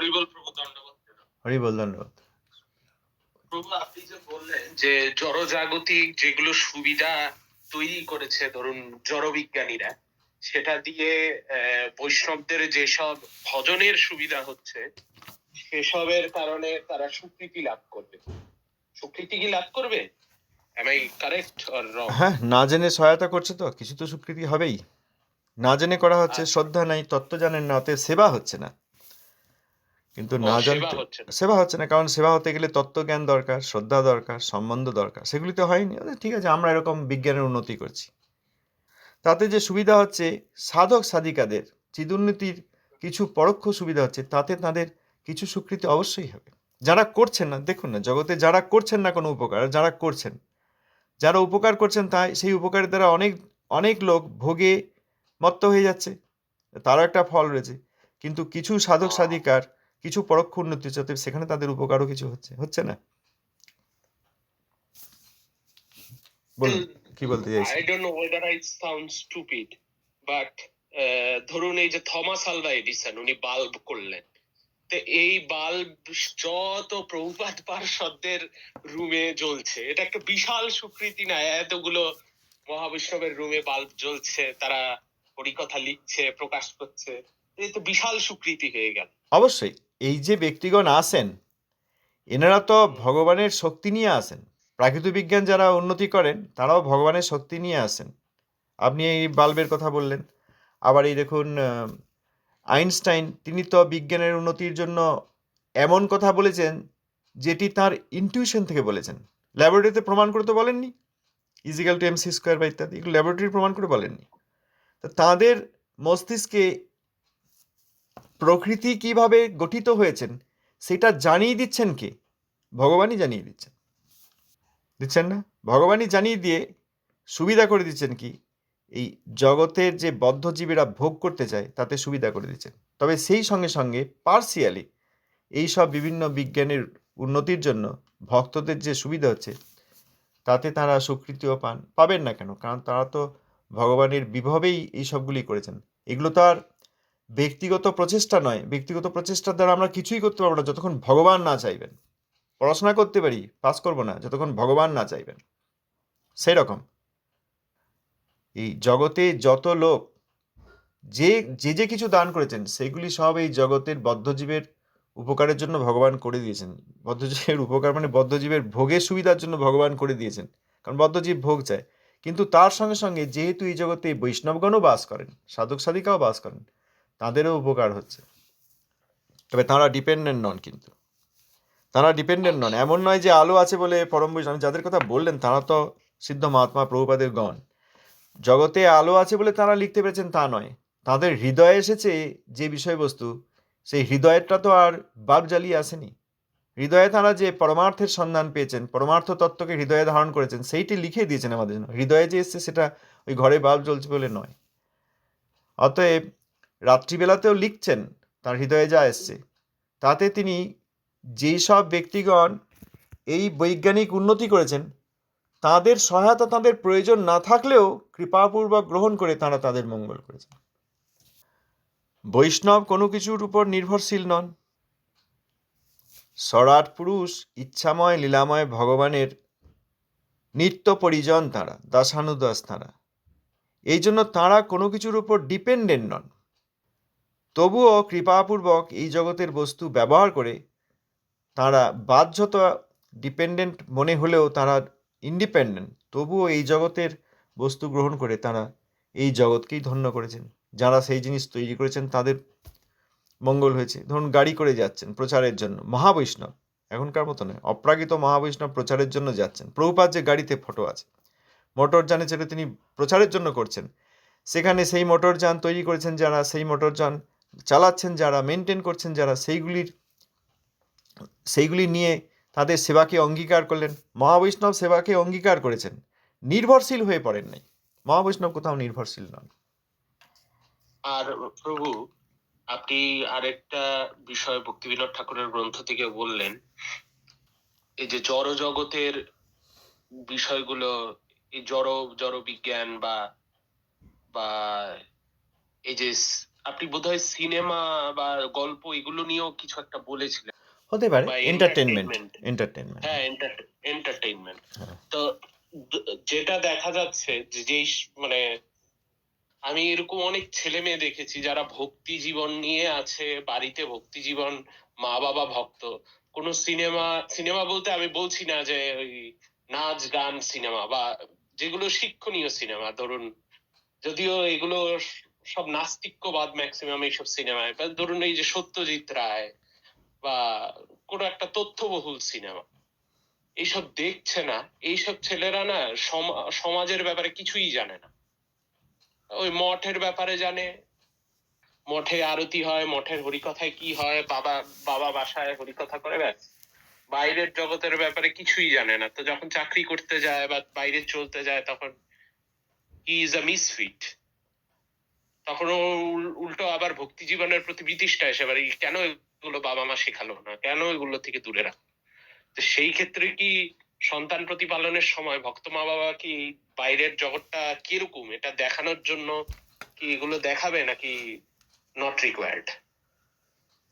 হরিবল প্রভু, দণ্ডবত। হরিবল, দণ্ডবত। প্রভু, আপনি যে বললেন যে জড়জাগতিক যেগুলো সুবিধা তৈরি করেছে ধরুন জড়বিজ্ঞানীরা, সেটা দিয়ে বৈষ্ণবদের যেসব ভজনের সুবিধা হচ্ছে সেসবের কারণে তারা স্বীকৃতি লাভ করবে। স্বীকৃতি কি লাভ করবে? Am I correct or wrong? হ্যাঁ, না জেনে সহায়তা করছে তো কিছু তো স্বীকৃতি হবেই। না জেনে করা হচ্ছে, আচ্ছা। শ্রদ্ধা নাই, তত্ত্ব জানেন না, অতএব সেবা হচ্ছে না। কিন্তু না সেবা জানতে হচ্ছে না। সেবা হচ্ছে না, কারণ সেবা হতে গেলে তত্ত্বজ্ঞান দরকার, শ্রদ্ধা দরকার, সম্বন্ধ দরকার, সেগুলি তো হয়নি। ঠিক আছে, আমরা এরকম বিজ্ঞানের উন্নতি করছি, তাতে যে সুবিধা হচ্ছে সাধক সাধিকাদের চিদুন্নতির কিছু পরোক্ষ সুবিধা হচ্ছে, তাতে তাদের কিছু স্বীকৃতি অবশ্যই হবে। যারা করছেন না, দেখুন না, জগতে যারা করছেন না কোনো উপকার, যারা করছেন, যারা উপকার করছেন, তাই সেই উপকারের দ্বারা অনেক অনেক লোক ভোগে মত্ত হয়ে যাচ্ছে, তারও একটা ফল রয়েছে। কিন্তু কিছু সাধক সাধিকার কিছু পরোক্ষ উন্নতি হচ্ছে, সেখানে তাদের উপকারও কিছু হচ্ছে না। বলুন কি বলতে চাইছেন? I don't know whether I sound stupid, but ধরুন এই যে থমাস আলভা এডিসন, উনি বাল্ব করলেন, তো এই বাল্ব যত প্রভুপাদ পার্ষদদের রুমে জ্বলছে, এটা একটা বিশাল স্বীকৃতি না? এতগুলো মহাবৈষ্ণবের রুমে বাল্ব জ্বলছে, তারা হরিকথা লিখছে, প্রকাশ করছে, এই তো বিশাল স্বীকৃতি হয়ে গেল। অবশ্যই এই যে ব্যক্তিগণ আসেন, এনারা তো ভগবানের শক্তি নিয়ে আসেন। প্রাকৃতিক বিজ্ঞান যারা উন্নতি করেন তারাও ভগবানের শক্তি নিয়ে আসেন। আপনি এই বাল্বের কথা বললেন, আবার এই দেখুন আইনস্টাইন, তিনি তো বিজ্ঞানের উন্নতির জন্য এমন কথা বলেছেন যেটি তার ইনটিউশন থেকে বলেছেন। ল্যাবরেটরিতে প্রমাণ করে তো বলেননি, ইজিক্যাল টু MC স্কোয়ার বা ইত্যাদি, এগুলো ল্যাবরেটরি প্রমাণ করে বলেননি। তো তাঁদের মস্তিষ্কে প্রকৃতি কিভাবে গঠিত হয়েছেন সেটা জানিয়ে দিচ্ছেন কে? ভগবানই জানিয়ে দিচ্ছেন না? ভগবানই জানিয়ে দিয়ে সুবিধা করে দিচ্ছেন কি? এই জগতের যে বদ্ধজীবীরা ভোগ করতে চায় তাতে সুবিধা করে দিচ্ছেন। তবে সেই সঙ্গে সঙ্গে পার্সিয়ালি এই সব বিভিন্ন বিজ্ঞানের উন্নতির জন্য ভক্তদের যে সুবিধা হচ্ছে তাতে তারা স্বীকৃতিও পাবেন না কেন? কারণ তারা তো ভগবানের বিভবেই এই সবগুলি করেছেন। এগুলো তো আর ব্যক্তিগত প্রচেষ্টা নয়। ব্যক্তিগত প্রচেষ্টার দ্বারা আমরা কিছুই করতে পারবো না যতক্ষণ ভগবান না চাইবেন। পড়াশোনা করতে পারি, পাস করব না যতক্ষণ ভগবান না চাইবেন। সেই রকম এই জগতে যত লোক যে যে কিছু দান করেছেন সেগুলি সব এই জগতের বদ্ধজীবের উপকারের জন্য ভগবান করে দিয়েছেন। বদ্ধজীবের উপকার মানে বদ্ধজীবের ভোগের সুবিধার জন্য ভগবান করে দিয়েছেন, কারণ বদ্ধজীব ভোগ চায়। কিন্তু তার সঙ্গে সঙ্গে যেহেতু এই জগতে বৈষ্ণবগণও বাস করেন, সাধক সাধিকাও বাস করেন, তাদেরও উপকার হচ্ছে। তবে তাঁরা ডিপেন্ডেন্ট নন, কিন্তু তারা ডিপেন্ডেন্ট নন। এমন নয় যে আলো আছে বলে পরম বৈষ্ণব, যাদের কথা বললেন তারা তো সিদ্ধ মহাত্মা প্রভুপাদের গণ। জগতে আলো আছে বলে তারা লিখতে পেরেছেন তা নয়, তাদের হৃদয়ে এসেছে যে বিষয়বস্তু, সেই হৃদয়েরটা তো আর বাল্ব জ্বালিয়ে আসেনি। হৃদয়ে তারা যে পরমার্থের সন্ধান পেয়েছেন, পরমার্থ তত্ত্বকে হৃদয়ে ধারণ করেছেন, সেইটি লিখে দিয়েছেন আমাদের জন্য। হৃদয়ে যে এসছে সেটা ওই ঘরে বাল্ব জ্বলছে বলে নয়। অতএব রাত্রিবেলাতেও লিখছেন তার হৃদয়ে যা এসছে, তাতে তিনি যেই সব ব্যক্তিগণ এই বৈজ্ঞানিক উন্নতি করেছেন তাদের সহায়তা তাদের প্রয়োজন না থাকলেও কৃপাপূর্বক গ্রহণ করে তারা তাদের মঙ্গল করেছেন। বৈষ্ণব কোনো কিছুর উপর নির্ভরশীল নন। সরাট পুরুষ, ইচ্ছাময় লীলাময় ভগবানের নিত্য পরিজন তাঁরা, দাসানুদাস তাঁরা। এই জন্য তাঁরা কোনো কিছুর উপর ডিপেন্ডেন্ট নন। তবুও কৃপাপূর্বক এই জগতের বস্তু ব্যবহার করে তাঁরা বাধ্যতা ডিপেন্ডেন্ট মনে হলেও তাঁরা ইন্ডিপেন্ডেন্ট, তবুও এই জগতের বস্তু গ্রহণ করে তাঁরা এই জগৎকেই ধন্য করেছেন। যারা সেই জিনিস তৈরি করেছেন তাদের মঙ্গল হয়েছে। ধরুন গাড়ি করে যাচ্ছেন প্রচারের জন্য, মহাবৈষ্ণব, এখনকার মতো নয়, অপ্রাকৃত মহাবৈষ্ণব প্রচারের জন্য যাচ্ছেন। প্রভুপাদ যে গাড়িতে ফটো আছে, মোটরযানে ছেড়ে তিনি প্রচারের জন্য করছেন, সেখানে সেই মোটরযান তৈরি করেছেন যারা, সেই মোটরযান চালাচ্ছেন যারা, মেনটেন করছেন যারা, সেইগুলি নিয়ে তাদের সেবাকে অঙ্গীকার করলেন। মহাবৈষ্ণব সেবাকে অঙ্গীকার করেছেন, নির্ভরশীল হয়ে পড়েন নাই। মহাবৈষ্ণব কোথাও নির্ভরশীল নন। আর প্রভু, আপনি আরেকটা বিষয় ভক্তিবিনোদ ঠাকুরের গ্রন্থ থেকে বললেন, এই যে জড় জগতের বিষয়গুলো, এই জড় বিজ্ঞান বা এই যে আপনি বোধহয় সিনেমা বা গল্প এগুলো নিয়েও কিছু একটা বলেছিলেন, হতে পারে বা এন্টারটেনমেন্ট এন্টারটেইনমেন্ট। এন্টারটেনমেন্ট হ্যাঁ, এন্টারটেইনমেন্ট। হ্যাঁ তো যেটা দেখা যাচ্ছে যে মানে আমি এরকম অনেক ছেলে মেয়ে দেখেছি যারা ভক্তি জীবন নিয়ে আছে, বাড়িতে ভক্তি জীবন, মা বাবা ভক্ত। কোন সিনেমা, সিনেমা বলতে আমি বলছি না যে ওই নাচ গান সিনেমা বা যেগুলো শিক্ষণীয় সিনেমা, ধরুন, যদিও এগুলো সব নাস্তিক্যবাদ ম্যাক্সিমাম এইসব সিনেমায়, বা ধরুন এই যে সত্যজিৎ রায় বা কোনো একটা তথ্যবহুল সিনেমা, এইসব দেখছে না। এইসব ছেলেরা না সমাজের ব্যাপারে কিছুই জানে না। ওই মঠের ব্যাপারে জানে, মঠে আরতি হয়, মঠের হরিকথায় কি হয়, বাবা বাবা বাসায় হরিকথা করে, ব্যাস। বাইরের জগতের ব্যাপারে কিছুই জানে না। তো যখন চাকরি করতে যায় বা বাইরে চলতে যায়, তখন হি ইজ আ মিসফিট। তখন ও উল্টো আবার ভক্তি জীবনের প্রতি বিতৃষ্ণা এসে পারে, কেন এগুলো বাবা মা শেখালো না, কেন এগুলো থেকে দূরে রাখো। তো সেই ক্ষেত্রে কি সন্তান প্রতিপালনের সময় ভক্ত মা বাবা কি বাইরের জগৎটা কিরকম এটা দেখানোর জন্য কি এগুলো দেখাবে, নাকি নট রিকোয়ার্ড?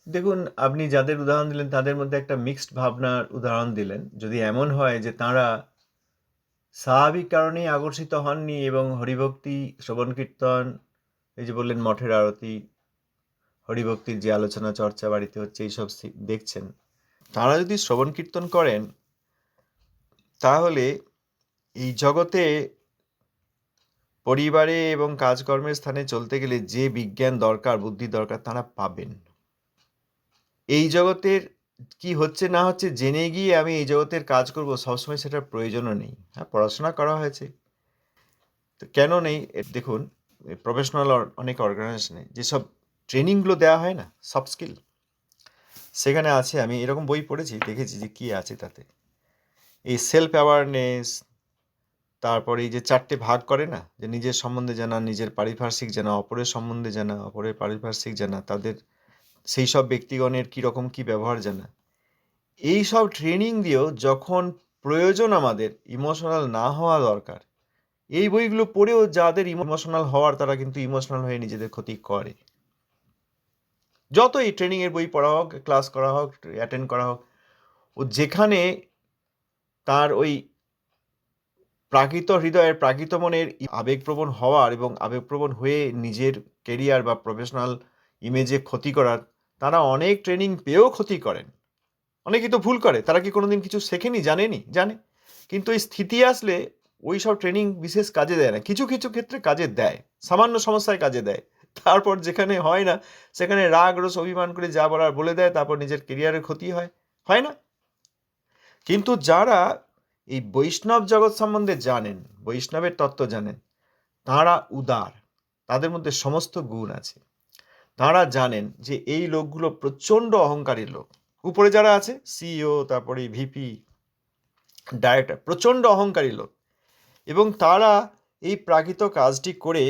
দেখুন, আপনি যাদের উদাহরণ দিলেন তাদের মধ্যে একটা মিক্সড ভাবনার উদাহরণ দিলেন। যদি এমন হয় যে তাঁরা স্বাভাবিক কারণেই আকর্ষিত হননি এবং হরিভক্তি, শ্রবণ কীর্তন, এই যে বললেন মঠের আরতি, হরিভক্তির যে আলোচনা চর্চা বাড়িতে হচ্ছে, এইসব দেখছেন, তাঁরা যদি শ্রবণ কীর্তন করেন, তাহলে এই জগতে পরিবারে এবং কাজকর্মের স্থানে চলতে গেলে যে বিজ্ঞান দরকার, বুদ্ধি দরকার, তাঁরা পাবেন। এই জগতের কি হচ্ছে না হচ্ছে জেনে গিয়ে আমি এই জগতের কাজ করব, সবসময় সেটার প্রয়োজনও নেই। হ্যাঁ, পড়াশোনা করা হয়েছে, তো কেন নেই? দেখুন, প্রফেশনাল অনেক অর্গানাইজেশনে যেসব ট্রেনিংগুলো দেওয়া হয় না, সফট স্কিল, সেখানে আছে, আমি এরকম বই পড়েছি, দেখেছি যে কী আছে তাতে। এই সেলফ অ্যাওয়ারনেস, তারপরে এই যে 4টে ভাগ করে না, যে নিজের সম্বন্ধে জানা, নিজের পারিপার্শ্বিক জানা, অপরের সম্বন্ধে জানা, অপরের পারিপার্শ্বিক জানা, তাদের সেই সব ব্যক্তিগণের কীরকম কী ব্যবহার জানা। এই সব ট্রেনিং দিয়েও যখন প্রয়োজন আমাদের ইমোশনাল না হওয়া দরকার, এই বইগুলো পড়েও যাদের ইমোশনাল হওয়ার, তারা কিন্তু ইমোশনাল হয়ে নিজেদের ক্ষতি করে। যত এই ট্রেনিংয়ের বই পড়া হোক, ক্লাস করা হোক, অ্যাটেন্ড করা হোক, ও যেখানে তার ওই প্রাকৃত হৃদয়ের, প্রাকৃত মনের আবেগপ্রবণ হওয়ার এবং আবেগপ্রবণ হয়ে নিজের কেরিয়ার বা প্রফেশনাল ইমেজে ক্ষতি করার, তারা অনেক ট্রেনিং পেয়েও ক্ষতি করেন। অনেকেই তো ভুল করে, তারা কি কোনোদিন কিছু শেখেনি, জানেনি? জানে, কিন্তু এই স্থিতি আসলে ওই সব ট্রেনিং বিশেষ কাজে দেয় না। কিছু কিছু ক্ষেত্রে কাজে দেয়, সামান্য সমস্যায় কাজে দেয়। তারপর যেখানে হয় না, সেখানে রাগ রোষ অভিমান করে যা বলার বলে দেয়, তারপর নিজের কেরিয়ারের ক্ষতি হয়, হয় না? কিন্তু যারা এই বৈষ্ণব জগৎ সম্বন্ধে জানেন, বৈষ্ণবের তত্ত্ব জানেন, তাঁরা উদার, তাদের মধ্যে সমস্ত গুণ আছে। তাঁরা জানেন যে এই লোকগুলো প্রচণ্ড অহংকারী লোক। উপরে যারা আছে, সিইও, তারপরে ভিপি, ডাইরেক্টর, প্রচণ্ড অহংকারী লোক, এবং তারা এই প্রাকৃত কাজটি করে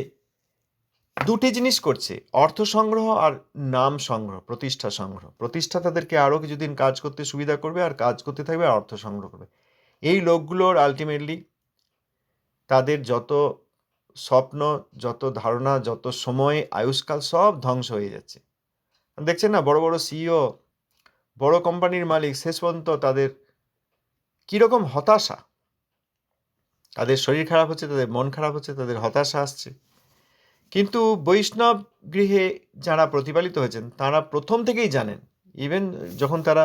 দুটি জিনিস করছে: অর্থ সংগ্রহ আর নাম সংগ্রহ, প্রতিষ্ঠা সংগ্রহ। প্রতিষ্ঠা তাদেরকে আরও কিছুদিন কাজ করতে সুবিধা করবে, আর কাজ করতে থাকবে, আর অর্থ সংগ্রহ করবে। এই লোকগুলোর আলটিমেটলি তাদের যত স্বপ্ন, যত ধারণা, যত সময়, আয়ুষ্কাল সব ধ্বংস হয়ে যাচ্ছে। দেখছেন না, বড় বড় সিইও, বড় কোম্পানির মালিক, শেষ পর্যন্ত তাদের কীরকম হতাশা, তাদের শরীর খারাপ হচ্ছে, তাদের মন খারাপ হচ্ছে, তাদের হতাশা আসছে। কিন্তু বৈষ্ণব গৃহে যারা প্রতিপালিত হয়েছেন, তারা প্রথম থেকেই জানেন, ইভেন যখন তারা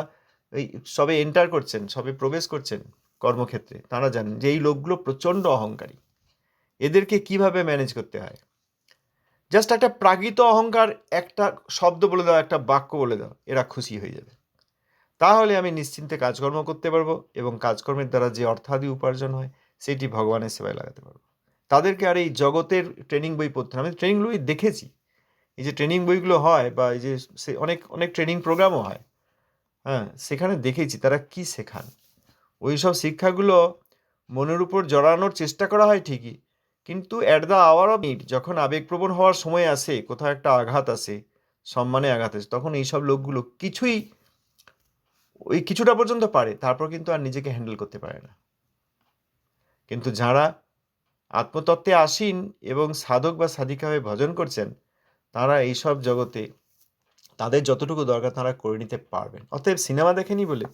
এই সবে এন্টার করছেন, সবে প্রবেশ করছেন কর্মক্ষেত্রে, তারা জানেন যে এই লোকগুলো প্রচণ্ড অহংকারী, এদেরকে কিভাবে ম্যানেজ করতে হয়। জাস্ট একটা প্রাকৃত অহংকার, একটা শব্দ বলে দাও, একটা বাক্য বলে দাও, এরা খুশি হয়ে যাবে। তাহলে আমি নিশ্চিন্তে কাজকর্ম করতে পারবো, এবং কাজকর্মের দ্বারা যে অর্থাদি উপার্জন হয়, সেটি ভগবানের সেবায় লাগাতে পারবো। তাদেরকে আর এই জগতের ট্রেনিং বই পড়তে না। আমি ট্রেনিং বই দেখেছি, এই যে ট্রেনিং বইগুলো হয়, বা এই যে অনেক অনেক ট্রেনিং প্রোগ্রামও হয়, হ্যাঁ, সেখানে দেখেছি তারা কি শেখান। ওই সব শিক্ষাগুলো মনের উপর জড়ানোর চেষ্টা করা হয় ঠিকই, কিন্তু at the hour of need, যখন আবেগপ্রবণ হওয়ার সময় আসে, কোথাও একটা আঘাত আসে, সম্মানে আঘাত আসে, তখন এইসব লোকগুলো কিছুই, ওই কিছুটা পর্যন্ত পারে, তারপর কিন্তু আর নিজেকে হ্যান্ডেল করতে পারে না। কিন্তু যারা আত্মতত্ত্বে আসীন এবং সাধক বা সাধিকা হয়ে ভজন করছেন, তারা এইসব জগতে তাদের যতটুকু দরকার তারা করে নিতে পারবেন। অতএব সিনেমা দেখেনি বলে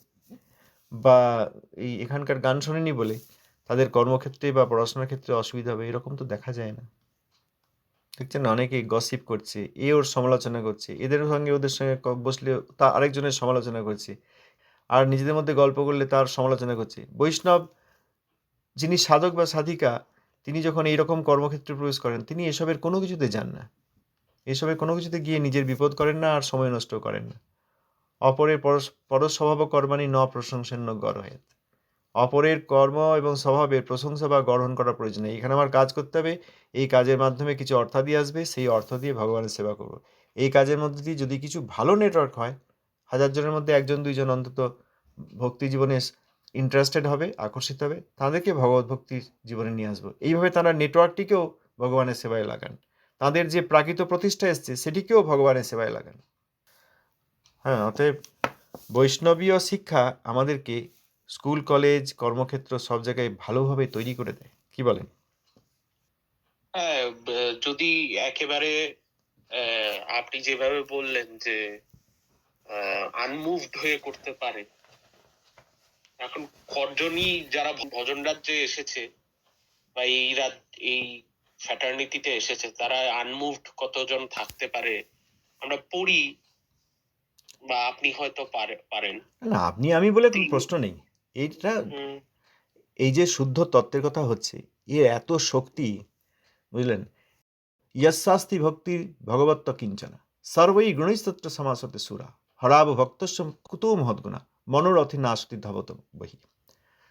বা এই এখানকার গান শোনেনি বলে তাদের কর্মক্ষেত্রে বা পড়াশোনার ক্ষেত্রে অসুবিধা হবে এরকম তো দেখা যায় না। দেখছেন অনেকে গসিপ করছে, এ ওর সমালোচনা করছে, এদের সঙ্গে ওদের সঙ্গে বসলে তা আরেকজনের সমালোচনা করছে, আর নিজেদের মধ্যে গল্প করলে তার সমালোচনা করছে। বৈষ্ণব যিনি সাধক বা সাধিকা তিনি যখন এইরকম কর্মক্ষেত্রে প্রবেশ করেন তিনি এসবের কোনো কিছুতে যান না, এসবের কোনো কিছুতে গিয়ে নিজের বিপদ করেন না আর সময় নষ্ট করেন না। অপরের পরস্বভাব কর্মাণি ন প্রশংসন্য গরহেত। অপরের কর্ম এবং স্বভাবের প্রশংসা বা গ্রহণ করা প্রয়োজন নেই। এখানে আমার কাজ করতে হবে, এই কাজের মাধ্যমে কিছু অর্থাদি আসবে, সেই অর্থ দিয়ে ভগবানের সেবা করব। এই কাজের মধ্যে দিয়ে যদি কিছু ভালো নেটওয়ার্ক হয়, 1000 জনের মধ্যে 1 জন 2 জন অন্তত ভক্তি জীবনে ইন্টারেস্টেড হবে, আকর্ষিত হবে, তাদেরকে ভগবত ভক্তির জীবনে নিয়ে আসবো। এইভাবে তারা নেটওয়ার্কটিকেও ভগবানের সেবায় লাগান, তাদের যে প্রাকৃত প্রতিষ্ঠা এসছে সেটিকেও ভগবানের সেবায় লাগান। হ্যাঁ, অতএব বৈষ্ণবীয় শিক্ষা আমাদেরকে স্কুল কলেজ কর্মক্ষেত্র সব জায়গায় ভালোভাবে তৈরি করে দেয়। কি বলেন? হ্যাঁ, যদি একেবারে আপনি যেভাবে বললেন যে আনমুভড হয়ে করতে পারে, এখন কজনই যারা ভজন রাজ্যে এসেছে বা এই ফ্যাটার্নিটিতে এসেছে তারা আনমুভড কতজন থাকতে পারে আমরা পড়ি, বা আপনি হয়তো পারেন। না, আপনি আমি বলে কোনো প্রশ্ন নেই। এইটা এই যে শুদ্ধ তত্ত্বের কথা হচ্ছে, এর এত শক্তি, বুঝলেন? यस्यास्ति ভক্তির ভগবত্ত কিঞ্চনা সর্বৈ গুণৈস্তত্র সমাসতে সুরা হরাব ভক্তস্য কুতো মহৎগুণা মনোরথে নাশতি ধাবত বহি।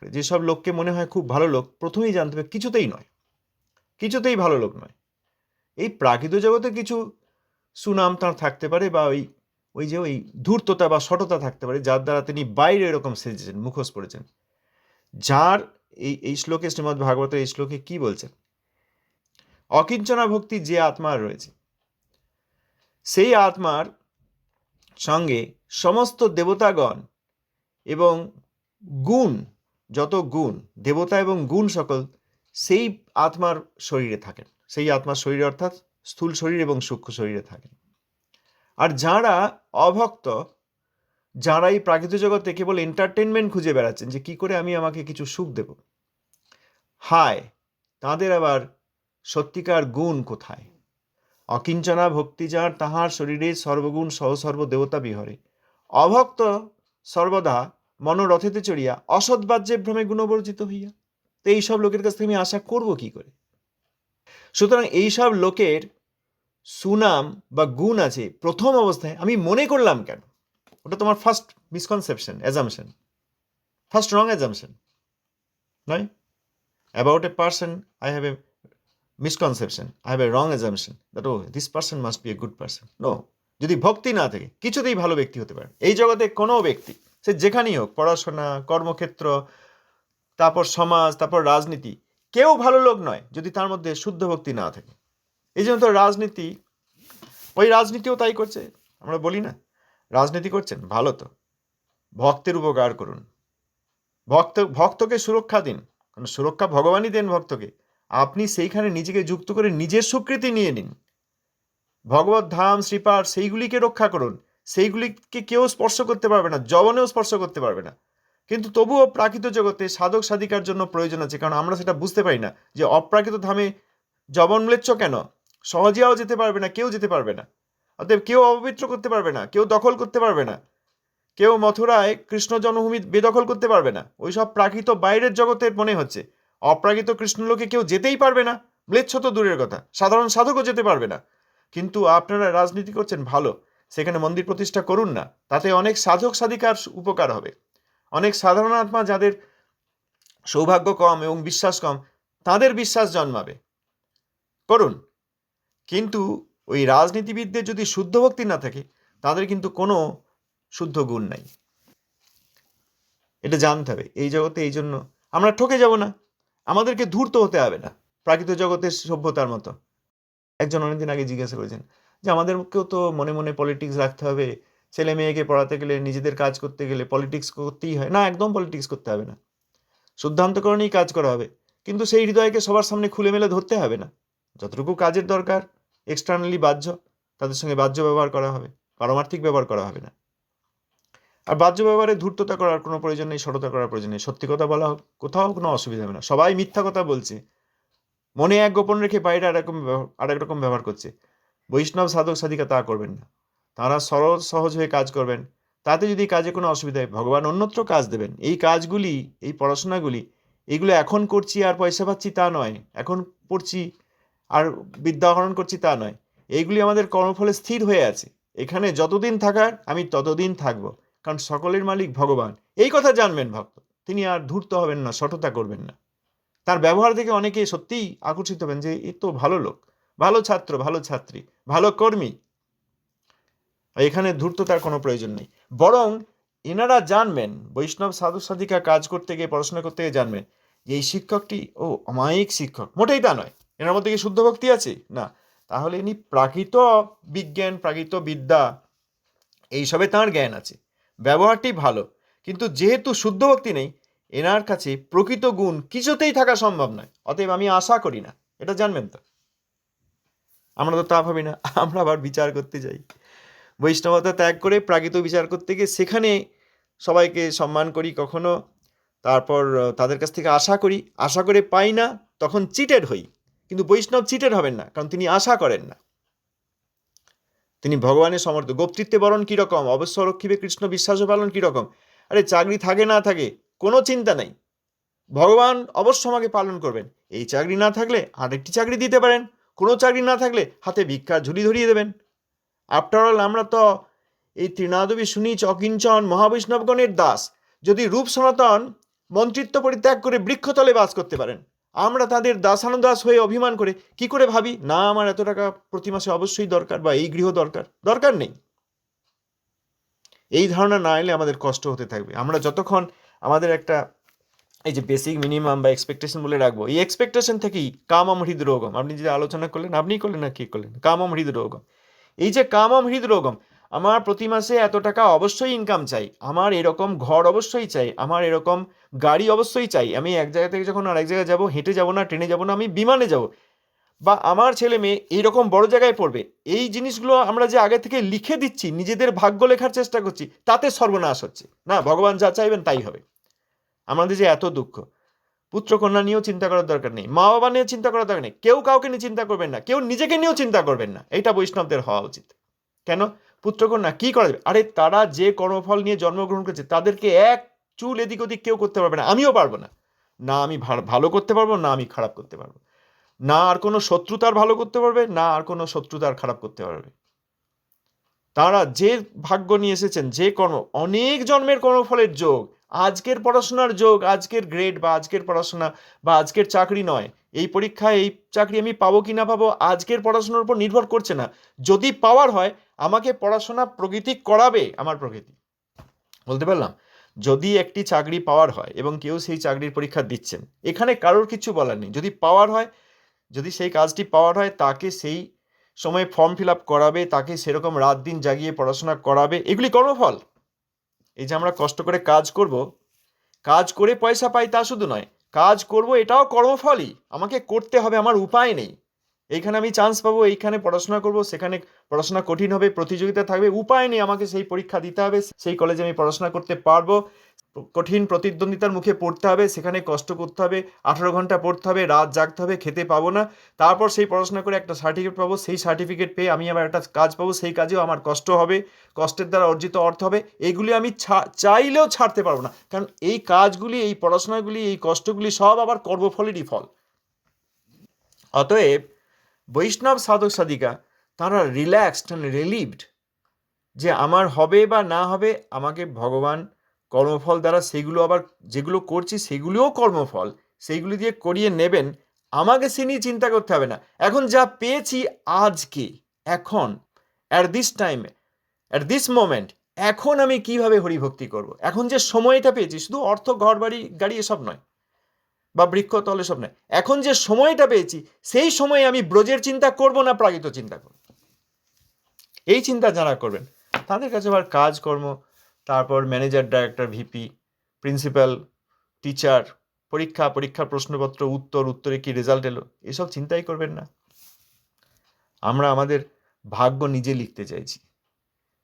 যেসব লোককে মনে হয় খুব ভালো লোক, প্রথমেই জানতে হবে কিছুতেই নয়, কিছুতেই ভালো লোক নয়। এই প্রাকৃত জগতে কিছু সুনাম তাঁর থাকতে পারে, বা ওই যে ওই ধূর্ততা বা সততা থাকতে পারে, যার দ্বারা তিনি বাইরে এরকম সেজেছেন, মুখোশ পড়েছেন। যার এই শ্লোকে, শ্রীমদ্ ভাগবতের এই শ্লোকে কি বলছেন? অকিঞ্চনা ভক্তি যে আত্মার রয়েছে, সেই আত্মার সঙ্গে সমস্ত দেবতাগণ এবং গুণ, যত গুণ দেবতা এবং গুণ সকল সেই আত্মার শরীরে থাকেন, সেই আত্মার শরীরে অর্থাৎ স্থূল শরীর এবং সূক্ষ্ম শরীরে থাকেন। আর যারা অভক্ত, যারা এই প্রাকৃতিক জগতে কেবল এন্টারটেনমেন্ট খুঁজে বেড়াচ্ছেন যে কি করে আমি আমাকে কিছু সুখ দেব, হায় তাদের আবার সত্যিকার গুণ কোথায়? অকিঞ্চনা ভক্তি যার, তাহার শরীরে সর্বগুণ সহসর্ব দেবতা বিহরে। অভক্ত সর্বদা মনোরথেতে চড়িয়া অসৎবাজ্যে ভ্রমে গুণবর্জিত হইয়া। তো এইসব লোকের কাছ থেকে আমি আশা করব কি করে? সুতরাং এইসব লোকের সুনাম বা গুণ আছে প্রথম অবস্থায় আমি মনে করলাম কেন? ওটা তোমার ফার্স্ট মিসকনসেপশন, অ্যাজামশন, ফার্স্ট রং অ্যাজামশন নয়? About a person I have a misconception, I have a wrong assumption that oh this person must be a good person. No, যদি ভক্তি না থাকে কিছুতেই ভালো ব্যক্তি হতে পারে এই জগতে কোনো ব্যক্তি, সে যেখানেই হোক, পড়াশোনা, কর্মক্ষেত্র, তারপর সমাজ, তারপর রাজনীতি, কেউ ভালো লোক নয় যদি তার মধ্যে শুদ্ধ ভক্তি না থাকে। এই জন্য তো রাজনীতি, ওই রাজনীতিও তাই করছে। আমরা বলি না রাজনীতি করছেন, ভালো তো, ভক্তের উপকার করুন, ভক্তকে সুরক্ষা দিন, কারণ সুরক্ষা ভগবানই দেন ভক্তকে। আপনি সেইখানে নিজেকে যুক্ত করে নিজের স্বীকৃতি নিয়ে নিন, ভগবত ধাম শ্রীপাঠ সেইগুলিকে রক্ষা করুন, সেইগুলিকে কেউ স্পর্শ করতে পারবে না, যবনেও স্পর্শ করতে পারবে না। কিন্তু তবুও প্রাকৃত জগতে সাধক সাধিকার জন্য প্রয়োজন আছে, কারণ আমরা সেটা বুঝতে পারি না যে অপ্রাকৃত ধামে যবন ম্লেচ্ছ কেন, সহজেও যেতে পারবে না, কেউ যেতে পারবে না। অতএব কেউ অপবিত্র করতে পারবে না, কেউ দখল করতে পারবে না, কেউ মথুরায় কৃষ্ণ জন্মভূমি বেদখল করতে পারবে না। ওইসব প্রাকৃত বাইরের জগতের মনে হচ্ছে, অপ্রাকৃত কৃষ্ণলোকে কেউ যেতেই পারবে না, ম্লেচ্ছ তো দূরের কথা, সাধারণ সাধকও যেতে পারবে না। কিন্তু আপনারা রাজনীতি করছেন, ভালো, সেখানে মন্দির প্রতিষ্ঠা করুন না, তাতে অনেক সাধক সাধিকার উপকার হবে, অনেক সাধারণ আত্মা যাদের সৌভাগ্য কম এবং বিশ্বাস কম, তাদের বিশ্বাস জন্মাবে, করুন। কিন্তু ওই রাজনীতিবিদদের যদি শুদ্ধ ভক্তি না থাকে, তাদের কিন্তু কোনো শুদ্ধ গুণ নাই, এটা জানতে হবে। এই জগতে এই জন্য আমরা ঠকে যাব না, আমাদেরকে ধূর্ত হতে হবে না প্রাকৃত জগতের সভ্যতার মতো। একজন অনেকদিন আগে জিজ্ঞাসা করেছেন যে আমাদেরকেও তো মনে মনে পলিটিক্স রাখতে হবে, ছেলে মেয়েকে পড়াতে গেলে, নিজেদের কাজ করতে গেলে পলিটিক্স করতেই হয়। না, একদম পলিটিক্স করতে হবে না, শুদ্ধান্তকরণেই কাজ করা হবে, কিন্তু সেই হৃদয়কে সবার সামনে খুলে মেলে ধরতে হবে না। যতটুকু কাজের দরকার এক্সটার্নালি বাহ্য, তাদের সঙ্গে বাহ্য ব্যবহার করা হবে, পারমার্থিক ব্যবহার করা হবে না। আর বাহ্য ব্যবহারে ধূর্ততা করার কোনো প্রয়োজন নেই, সততা করার প্রয়োজন নেই। সত্যি কথা বলা হোক, কোথাও কোনো অসুবিধা হবে না। সবাই মিথ্যা কথা বলছে, মনে এক গোপন রেখে বাইরে আরেক রকম ব্যবহার করছে। বৈষ্ণব সাধক সাধিকা তা করবেন না। তাঁরা সরল সহজ হয়ে কাজ করবেন। তাতে যদি কাজে কোনো অসুবিধা হয়, ভগবান অন্যত্র কাজ দেবেন। এই কাজগুলি, এই পড়াশোনাগুলি, এগুলো এখন করছি আর পয়সা পাচ্ছি তা নয়, এখন পড়ছি আর বিদ্যা আহরণ করছি তা নয়। এইগুলি আমাদের কর্মফলে স্থির হয়ে আছে। এখানে যতদিন থাকার আমি ততদিন থাকব, কারণ সকলের মালিক ভগবান। এই কথা জানবেন ভক্ত, তিনি আর ধূর্ত হবেন না, সততা করবেন না। তার ব্যবহার দেখে অনেকে সত্যিই আকর্ষিত হবেন যে এ তো ভালো লোক, ভালো ছাত্র, ভালো ছাত্রী, ভালো কর্মী। এখানে ধূর্ততার কোনো প্রয়োজন নেই। বরং এনারা জানবেন, বৈষ্ণব সাধক সাধিকা কাজ করতে গিয়ে, পড়াশোনা করতে গিয়ে জানবেন যে এই শিক্ষকটি অমায়িক শিক্ষক। মোটেই তা নয়। এনার মধ্যে কি শুদ্ধ ভক্তি আছে? না। তাহলে ইনি প্রাকৃত বিজ্ঞান, প্রাকৃত বিদ্যা, এইসবে তাঁর জ্ঞান আছে, ব্যবহারটি ভালো, কিন্তু যেহেতু শুদ্ধ ভক্তি নেই, এনার কাছে প্রকৃত গুণ কিছুতেই থাকা সম্ভব নয়। অতএব আমি আশা করি না, এটা জানবেন তো। আমরা তো তা ভাবি না, আমরা আবার বিচার করতে যাই। বৈষ্ণবতা ত্যাগ করে প্রাকৃত বিচার করতে গিয়ে সেখানে সবাইকে সম্মান করি কখনো, তারপর তাদের কাছ থেকে আশা করে পাই না, তখন চিটেড হই। কিন্তু বৈষ্ণব চিটেড হবেন না, কারণ তিনি আশা করেন না। তিনি ভগবানের সমর্থ। গোপ্তৃত্বে বরণ কীরকম, অবশ্য রক্ষিবে কৃষ্ণ বিশ্বাস পালন কীরকম। আরে চাকরি থাকে না থাকে কোনো চিন্তা নেই, ভগবান অবশ্য আমাকে পালন করবেন। এই চাকরি না থাকলে আরেকটি চাকরি দিতে পারেন, কোনো চাকরি না থাকলে হাতে ভিক্ষার ঝুলি ধরিয়ে দেবেন। আফটার অল আমরা তো এই তৃণাদবী সুনীচ অকিঞ্চন মহাবৈষ্ণবগণের দাস। যদি রূপ সনাতন মন্ত্রিত্ব পরিত্যাগ করে বৃক্ষতলে বাস করতে পারেন, আমরা তাদের দাসানুদাস হয়ে অভিমান করে কি করে ভাবি না আমার এত টাকা প্রতি মাসে অবশ্যই দরকার, বা এই গৃহ দরকার নেই। এই ধারণা না এলে আমাদের কষ্ট হতে থাকবে। আমরা যতক্ষণ আমাদের একটা এই যে বেসিক মিনিমাম বা এক্সপেকটেশন বলে রাখবো, এই এক্সপেকটেশন থেকেই কামম হৃদরোগম, আপনি যে আলোচনা করলেন, আপনি করলেন না কি করলেন, কামম হৃদরোগম। এই যে কামম হৃদরোগম, আমার প্রতি মাসে এত টাকা অবশ্যই ইনকাম চাই, আমার এরকম ঘর অবশ্যই চাই, আমার এরকম গাড়ি অবশ্যই চাই, আমি এক জায়গা থেকে যখন আরেক জায়গায় যাবো হেঁটে যাবো না, ট্রেনে যাবো না, আমি বিমানে যাবো, বা আমার ছেলে মেয়ে এইরকম বড় জায়গায় পড়বে। এই জিনিসগুলো আমরা যে আগে থেকে লিখে দিচ্ছি, নিজেদের ভাগ্য লেখার চেষ্টা করছি, তাতে সর্বনাশ হচ্ছে। না, ভগবান যা চাইবেন তাই হবে। আমাদের যে এত দুঃখ, পুত্রকন্যা নিয়েও চিন্তা করার দরকার নেই, মা বাবা নিয়েও চিন্তা করার দরকার নেই, কেউ কাউকে নিয়ে চিন্তা করবেন না, কেউ নিজেকে নিয়েও চিন্তা করবেন না। এটা বৈষ্ণবদের হওয়া উচিত। কেন? পুত্রকন্যা কি করা যাবে? আরে তারা যে কর্মফল নিয়ে জন্মগ্রহণ করেছে, তাদেরকে এক চুল এদিক ওদিক কেউ করতে পারবে না, আমিও পারবো না। না আমি ভালো করতে পারবো, না আমি খারাপ করতে পারবো, না আর কোনো শত্রু তার ভালো করতে পারবে, না আর কোনো শত্রু তার খারাপ করতে পারবে। তারা যে ভাগ্য নিয়ে এসেছেন, যে কর্ম, অনেক জন্মের কর্মফলের যোগ, আজকের পড়াশোনার যোগ, আজকের গ্রেড বা আজকের পড়াশোনা বা আজকের চাকরি নয়। এই পরীক্ষায় এই চাকরি আমি পাবো কি না পাবো আজকের পড়াশোনার উপর নির্ভর করছে না। যদি পাওয়ার হয়, আমাকে পড়াশোনা প্রকৃতি করাবে আমার প্রকৃতি। বলতে পারলাম? যদি একটি চাকরি পাওয়ার হয় এবং কেউ সেই চাকরির পরীক্ষা দিচ্ছেন, এখানে কারোর কিছু বলার নেই। যদি পাওয়ার হয়, যদি সেই কাজটি পাওয়ার হয়, তাকে সেই সময় ফর্ম ফিল আপ করাবে, তাকে সেরকম রাত দিন জাগিয়ে পড়াশোনা করাবে, এগুলি কর্মফল। এই যে আমরা কষ্ট করে কাজ করব, কাজ করে পয়সা পাই তা শুধু নয়, কাজ করব এটাও কর্মফলই, আমাকে করতে হবে, আমার উপায় নেই। এইখানে আমি চান্স পাবো, এইখানে পড়াশোনা করব, সেখানে পড়াশোনা কঠিন হবে, প্রতিযোগিতা থাকবে, উপায় নেই, আমাকে সেই পরীক্ষা দিতে হবে, সেই কলেজে আমি পড়াশোনা করতে পারবো, কঠিন প্রতিদ্বন্দ্বিতার মুখে পড়তে হবে, সেখানে কষ্ট করতে হবে, 18 ঘন্টা পড়তে হবে, রাত জাগতে হবে, খেতে পাবো না, তারপর সেই পড়াশোনা করে একটা সার্টিফিকেট পাবো, সেই সার্টিফিকেট পেয়ে আমি আবার একটা কাজ পাবো, সেই কাজেও আমার কষ্ট হবে, কষ্টের দ্বারা অর্জিত অর্থ হবে। এইগুলি আমি চাইলেও ছাড়তে পারবো না, কারণ এই কাজগুলি, এই পড়াশোনাগুলি, এই কষ্টগুলি সব আবার কর্মফলেরই ফল। অতএব বৈষ্ণব সাধক সাধিকা তারা রিল্যাক্সড অ্যান্ড রিলিভড, যে আমার হবে বা না হবে, আমাকে ভগবান কর্মফল দ্বারা, সেগুলো আবার যেগুলো করছি সেগুলোও কর্মফল, সেইগুলি দিয়ে করিয়ে নেবেন, আমাকে সে নিয়ে চিন্তা করতে হবে না। এখন যা পেয়েছি আজকে, এখন, at this time, at this moment, এখন আমি কিভাবে হরিভক্তি করব, এখন যে সময়টা পেয়েছি, শুধু অর্থ, ঘর বাড়ি গাড়ি এসব নয়, বা বৃক্ষতল এসব নয়, এখন যে সময়টা পেয়েছি, সেই সময়ে আমি ব্রজের চিন্তা করব না প্রাকৃত চিন্তা করব। এই চিন্তা যারা করবেন, তাদের কাছে আবার কাজকর্ম, তারপর manager, director, VP, principal, teacher, পরীক্ষার প্রশ্নপত্র, উত্তরে কি রেজাল্ট এলো, এসব চিন্তাই করবেন না। আমরা আমাদের ভাগ্য নিজে লিখতে চাইছি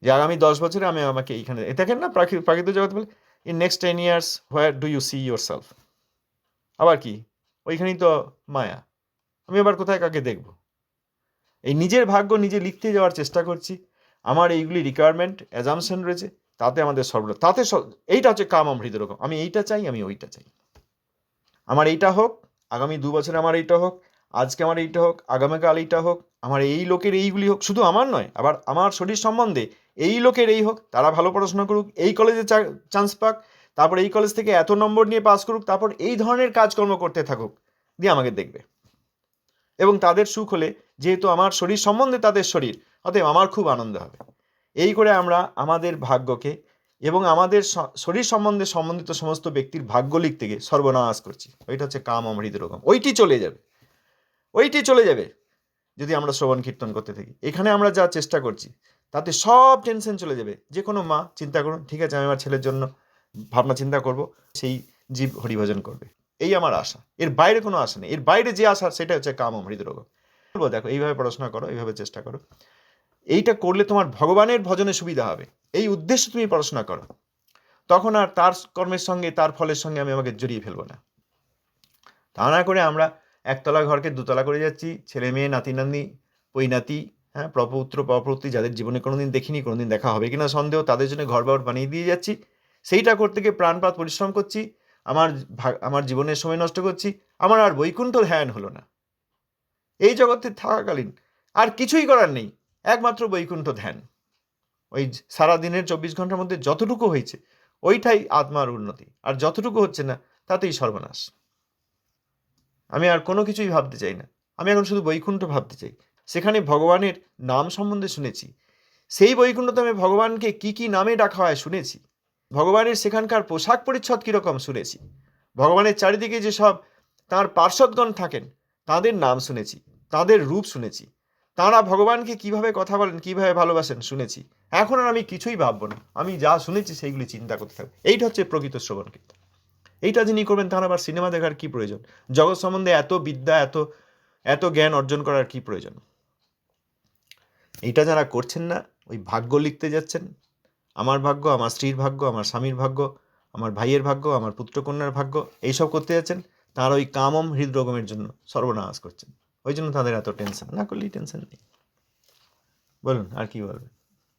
যে আগামী 10 বছরে আমি আমাকে এইখানে দেখেন না প্রাকৃতিক জগৎ বলে in next 10 years where do you see yourself. আবার কি ওইখানেই তো মায়া, আমি আবার কোথায় কাকে দেখব। এই নিজের ভাগ্য নিজে লিখতে যাওয়ার চেষ্টা করছি। আমার এইগুলি রিকোয়ারমেন্ট অ্যাজামশন রয়েছে, তাতে আমাদের তাতে এইটা হচ্ছে কামম হৃদরোগম। আমি এইটা চাই, আমি ওইটা চাই, আমার এইটা হোক, আগামী 2 বছরে আমার এইটা হোক, আজকে আমার এইটা হোক, আগামীকাল এইটা হোক, আমার এই লোকের এইগুলি হোক, শুধু আমার নয়, আবার আমার শরীর সম্বন্ধে এই লোকের এই হোক, তারা ভালো পড়াশোনা করুক, এই কলেজে চান্স পাক, তারপর এই কলেজ থেকে এত নম্বর নিয়ে পাস করুক, তারপর এই ধরনের কাজকর্ম করতে থাকুক, দিয়ে আমাকে দেখবে। এবং তাদের সুখ হলে, যেহেতু আমার শরীর সম্বন্ধে তাদের শরীর, অতএব আমার খুব আনন্দ হবে। এই করে আমরা আমাদের ভাগ্যকে এবং আমাদের শরীর সম্বন্ধে সম্বন্ধিত সমস্ত ব্যক্তির ভাগ্য লিখতে গিয়ে সর্বনাশ করছি। ওইটা হচ্ছে কামম হৃদরোগম। ওইটি চলে যাবে যদি আমরা শ্রবণ কীর্তন করতে থাকি। এখানে আমরা যা চেষ্টা করছি তাতে সব টেনশন চলে যাবে। যে কোনো মা চিন্তা করুন, ঠিক আছে আমি আমার ছেলের জন্য ভাবনা চিন্তা করব, সেই জীব হরিভজন করবে, এই আমার আশা। এর বাইরে কোনো আশা নেই। এর বাইরে যে আশা সেটা হচ্ছে কামম হৃদরোগম। বলবো দেখো এইভাবে পড়াশোনা করো, এইভাবে চেষ্টা করো, এইটা করলে তোমার ভগবানের ভজনে সুবিধা হবে, এই উদ্দেশ্যে তুমি পড়াশোনা করো, তখন আর তার কর্মের সঙ্গে তার ফলের সঙ্গে আমি আমাকে জড়িয়ে ফেলবো না। তা না করে আমরা একতলা ঘরকে দুতলা করে যাচ্ছি, ছেলে মেয়ে নাতি নাতনি পৈনাতি, হ্যাঁ প্রপৌত্র পরপৌত্রী, যাদের জীবনে কোনোদিন দেখিনি, কোনোদিন দেখা হবে কিনা সন্দেহ, তাদের জন্য ঘর বাড়ি বানিয়ে দিয়ে যাচ্ছি। সেইটা করতে গিয়ে প্রাণপাত পরিশ্রম করছি, আমার জীবনের সময় নষ্ট করছি, আমার আর বৈকুণ্ঠ ধ্যান হলো না। এই জগতে থাকাকালীন আর কিছুই করার নেই, একমাত্র বৈকুণ্ঠ ধ্যান। ওই সারাদিনের 24 ঘন্টার মধ্যে যতটুকু হয়েছে ওইটাই আত্মার উন্নতি, আর যতটুকু হচ্ছে না তাতেই সর্বনাশ। আমি আর কোনো কিছুই ভাবতে চাই না, আমি এখন শুধু বৈকুণ্ঠ ভাবতে চাই। সেখানে ভগবানের নাম সম্বন্ধে শুনেছি, সেই বৈকুণ্ঠতে আমি ভগবানকে কি কি নামে ডাকা হয় শুনেছি, ভগবানের সেখানকার পোশাক পরিচ্ছদ কীরকম শুনেছি, ভগবানের চারিদিকে যেসব তাঁর পার্শ্বদগণ থাকেন তাদের নাম শুনেছি, তাদের রূপ শুনেছি, তাঁরা ভগবানকে কিভাবে কথা বলেন, কিভাবে ভালোবাসেন শুনেছি। এখন আর আমি কিছুই ভাববো না, আমি যা শুনেছি সেইগুলি চিন্তা করতে থাকবো। এইটা হচ্ছে প্রকৃত শ্রবণ কীর্তন। এইটা যিনি করবেন তার আবার সিনেমা দেখার কি প্রয়োজন, জগৎ সম্বন্ধে এত বিদ্যা এত জ্ঞান অর্জন করার কি প্রয়োজন। এইটা যারা করছেন না, ওই ভাগ্য লিখতে যাচ্ছেন, আমার ভাগ্য, আমার স্ত্রীর ভাগ্য, আমার স্বামীর ভাগ্য, আমার ভাইয়ের ভাগ্য, আমার পুত্রকন্যার ভাগ্য, এইসব করতে যাচ্ছেন, তারা ওই কামম হৃদরোগমের জন্য সর্বনাশ করছেন। ওই জন্য তাদের এত টেনশন। না করলেই টেনশন নেই। বলুন আর কি বলবেন।